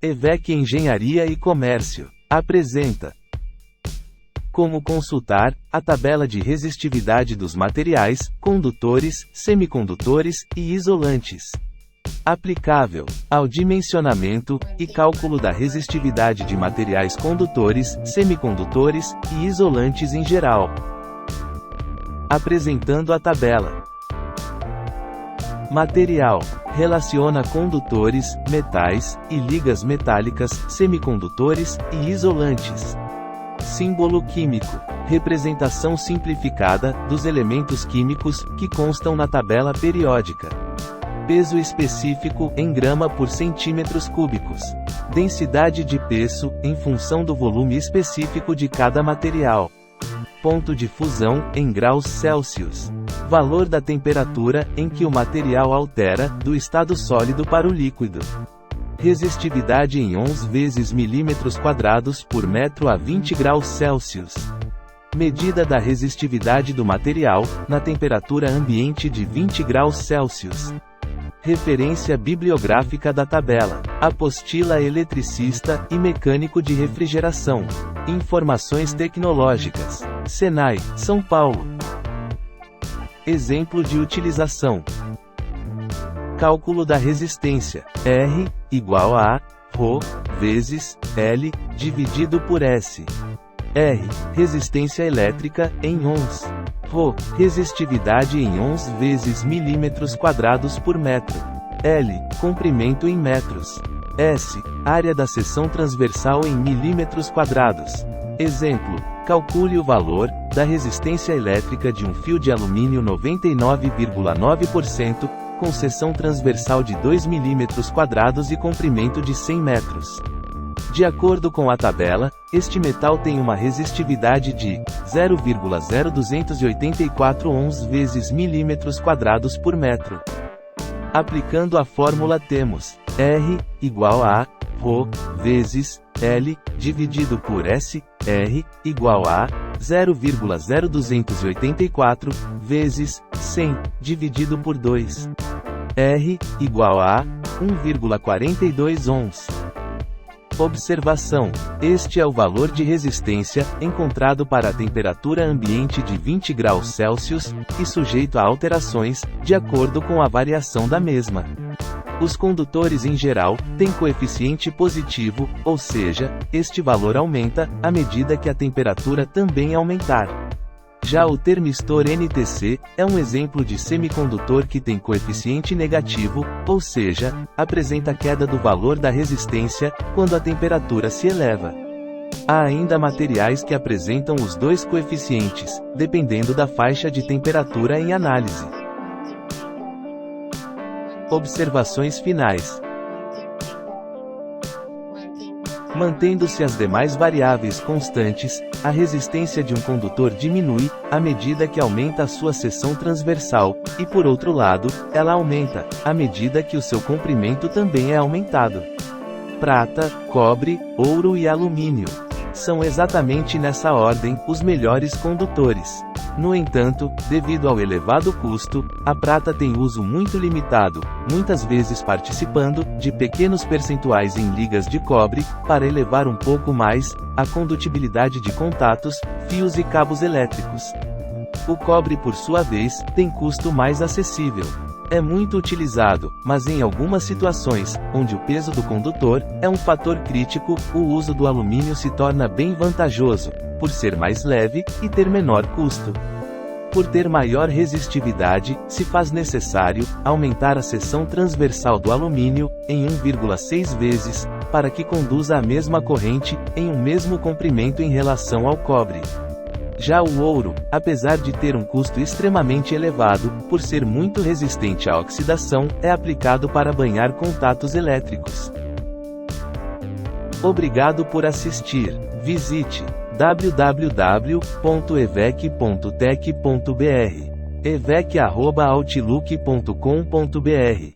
EVEC Engenharia e Comércio apresenta como consultar a tabela de resistividade dos materiais, condutores, semicondutores e isolantes, aplicável ao dimensionamento e cálculo da resistividade de materiais condutores, semicondutores e isolantes em geral. Apresentando a tabela. Material relaciona condutores, metais e ligas metálicas, semicondutores e isolantes. Símbolo químico. Representação simplificada dos elementos químicos que constam na tabela periódica. Peso específico em grama por centímetros cúbicos. Densidade de peso em função do volume específico de cada material. Ponto de fusão em graus Celsius. Valor da temperatura em que o material altera do estado sólido para o líquido. Resistividade em ons vezes milímetros quadrados por metro a 20 graus Celsius. Medida da resistividade do material na temperatura ambiente de 20 graus Celsius. Referência bibliográfica da tabela. Apostila eletricista e mecânico de refrigeração. Informações tecnológicas. Senai, São Paulo. Exemplo de utilização. Cálculo da resistência. R igual a ρ vezes L dividido por S. R, resistência elétrica em ohms. ρ, resistividade em ohms vezes milímetros quadrados por metro. L, comprimento em metros. S, área da seção transversal em milímetros quadrados. Exemplo. Calcule o valor da resistência elétrica de um fio de alumínio 99,9%, com seção transversal de 2 milímetros quadrados e comprimento de 100 metros. De acordo com a tabela, este metal tem uma resistividade de 0,0284 ohms vezes milímetros quadrados por metro. Aplicando a fórmula temos R igual a ρ vezes L dividido por S, R igual a 0,0284 vezes 100 dividido por 2. R igual a 1,42 ohms. Observação: este é o valor de resistência encontrado para a temperatura ambiente de 20 graus Celsius e sujeito a alterações de acordo com a variação da mesma. Os condutores em geral têm coeficiente positivo, ou seja, este valor aumenta à medida que a temperatura também aumentar. Já o termistor NTC é um exemplo de semicondutor que tem coeficiente negativo, ou seja, apresenta queda do valor da resistência quando a temperatura se eleva. Há ainda materiais que apresentam os dois coeficientes, dependendo da faixa de temperatura em análise. Observações finais. Mantendo-se as demais variáveis constantes, a resistência de um condutor diminui à medida que aumenta a sua seção transversal, e por outro lado, ela aumenta à medida que o seu comprimento também é aumentado. Prata, cobre, ouro e alumínio são exatamente nessa ordem os melhores condutores. No entanto, devido ao elevado custo, a prata tem uso muito limitado, muitas vezes participando de pequenos percentuais em ligas de cobre, para elevar um pouco mais a condutibilidade de contatos, fios e cabos elétricos. O cobre, por sua vez, tem custo mais acessível. É muito utilizado, mas em algumas situações, onde o peso do condutor é um fator crítico, o uso do alumínio se torna bem vantajoso, por ser mais leve e ter menor custo. Por ter maior resistividade, se faz necessário aumentar a seção transversal do alumínio em 1,6 vezes, para que conduza a mesma corrente em um mesmo comprimento em relação ao cobre. Já o ouro, apesar de ter um custo extremamente elevado, por ser muito resistente à oxidação, é aplicado para banhar contatos elétricos. Obrigado por assistir. Visite www.evec.tec.br. evec@outlook.com.br